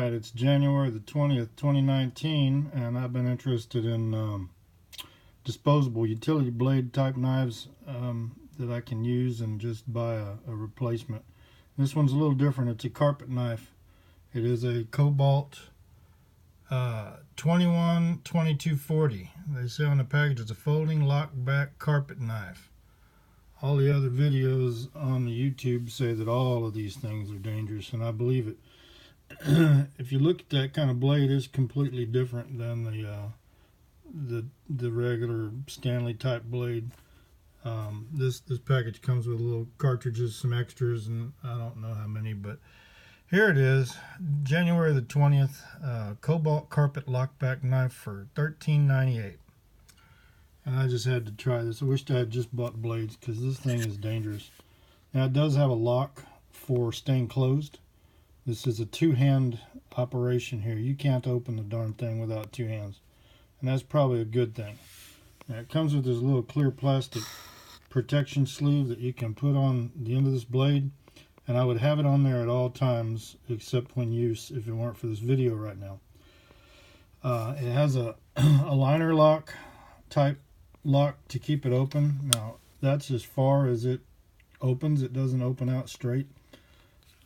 Alright, it's January the 20th, 2019, and I've been interested in disposable utility blade type knives that I can use and just buy a replacement. This one's a little different. It's a carpet knife. It is a Kobalt 21-2240. They say on the package it's a folding lockback carpet knife. All the other videos on the YouTube say that all of these things are dangerous, and I believe it. If you look at that kind of blade, it's completely different than the regular Stanley type blade. This package comes with little cartridges, some extras, and I don't know how many, but here it is, January the 20th, Kobalt carpet lockback knife for $13.98. And I just had to try this. I wished I had just bought blades because this thing is dangerous. Now it does have a lock for staying closed. This is a two-hand operation here. You can't open the darn thing without two hands. And that's probably a good thing. Now it comes with this little clear plastic protection sleeve that you can put on the end of this blade. And I would have it on there at all times except when used if it weren't for this video right now. It has a liner lock type lock to keep it open. Now that's as far as it opens. It doesn't open out straight.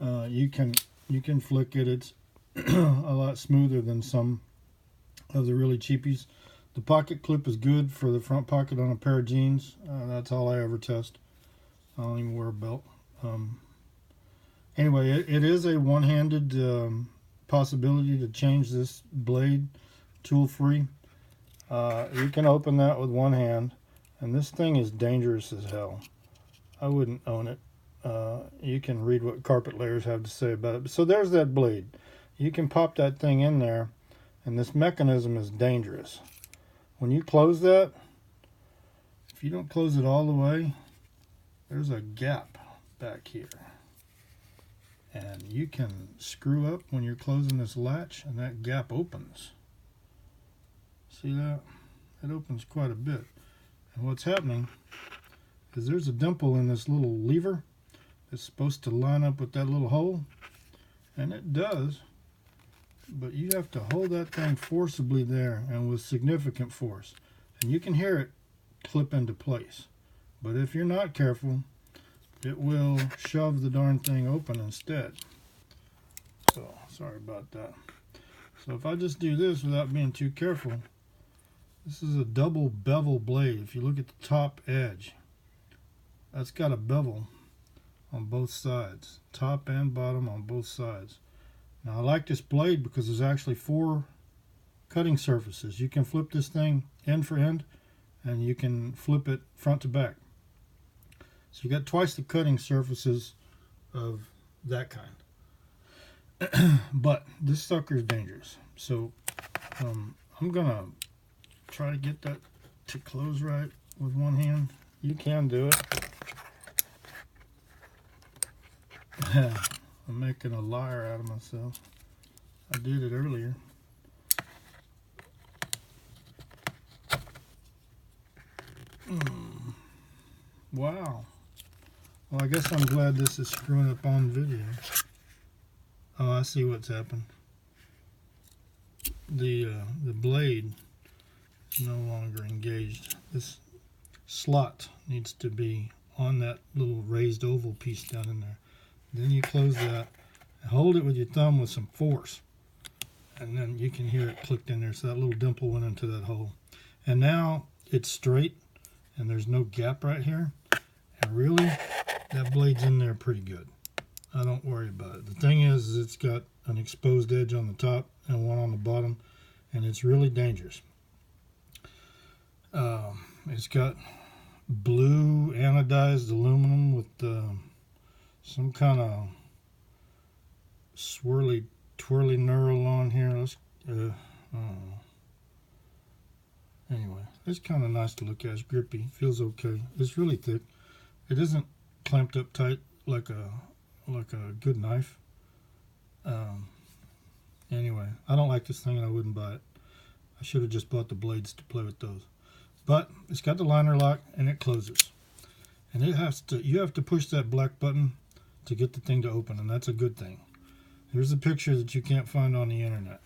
You can flick it. It's a lot smoother than some of the really cheapies. The pocket clip is good for the front pocket on a pair of jeans. That's all I ever test. I don't even wear a belt. Anyway, it is a one-handed possibility to change this blade tool-free. You can open that with one hand, and this thing is dangerous as hell. I wouldn't own it. You can read what Carpet Layers have to say about it. So there's that blade. You can pop that thing in there, and this mechanism is dangerous. When you close that, if you don't close it all the way, there's a gap back here. And you can screw up when you're closing this latch, and that gap opens. See that? It opens quite a bit. And what's happening is there's a dimple in this little lever. It's supposed to line up with that little hole, and it does, but you have to hold that thing forcibly there and with significant force, and you can hear it clip into place. But if you're not careful, it will shove the darn thing open instead. So sorry about that. So if I just do this without being too careful, this is a double bevel blade. If you look at the top edge, that's got a bevel on both sides, top and bottom on both sides. Now I like this blade because there's actually 4 cutting surfaces. You can flip this thing end for end, and you can flip it front to back. So you got twice the cutting surfaces of that kind. But this sucker is dangerous. So I'm gonna try to get that to close right with one hand. You can do it. I'm making a liar out of myself. I did it earlier. Wow. Well, I guess I'm glad this is screwing up on video. Oh, I see what's happened. The blade is no longer engaged. This slot needs to be on that little raised oval piece down in there. Then you close that and hold it with your thumb with some force, and then you can hear it clicked in there. So that little dimple went into that hole, and now it's straight and there's no gap right here, and really that blade's in there pretty good. I don't worry about it. The thing is it's got an exposed edge on the top and one on the bottom, and it's really dangerous. It's got blue anodized aluminum with some kind of swirly twirly knurl on here. Anyway, it's kind of nice to look at. It's grippy, feels okay. It's really thick. It isn't clamped up tight like a good knife. Anyway, I don't like this thing and I wouldn't buy it. I should have just bought the blades to play with those. But it's got the liner lock and it closes. And you have to push that black button to get the thing to open, and that's a good thing. Here's a picture that you can't find on the internet.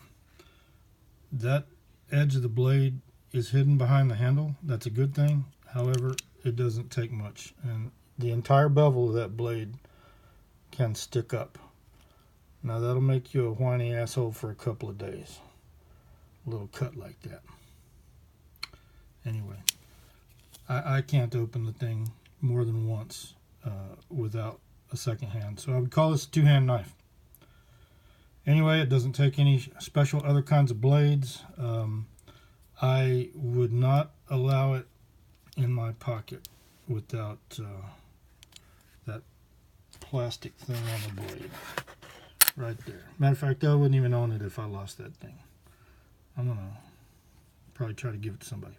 That edge of the blade is hidden behind the handle. That's a good thing. However, it doesn't take much, and the entire bevel of that blade can stick up. Now that'll make you a whiny asshole for a couple of days. A little cut like that. Anyway, I can't open the thing more than once without a second hand, so I would call this a two-hand knife. Anyway, it doesn't take any special other kinds of blades. I would not allow it in my pocket without that plastic thing on the blade right there. Matter of fact, I wouldn't even own it if I lost that thing. I'm gonna probably try to give it to somebody.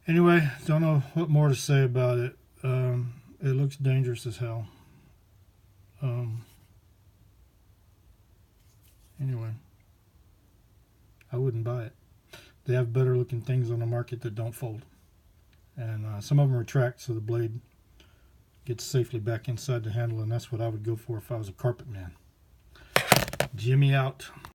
Anyway, don't know what more to say about it. It looks dangerous as hell. Anyway, I wouldn't buy it. They have better looking things on the market that don't fold. And some of them retract so the blade gets safely back inside the handle, and that's what I would go for if I was a carpet man. Jimmy out.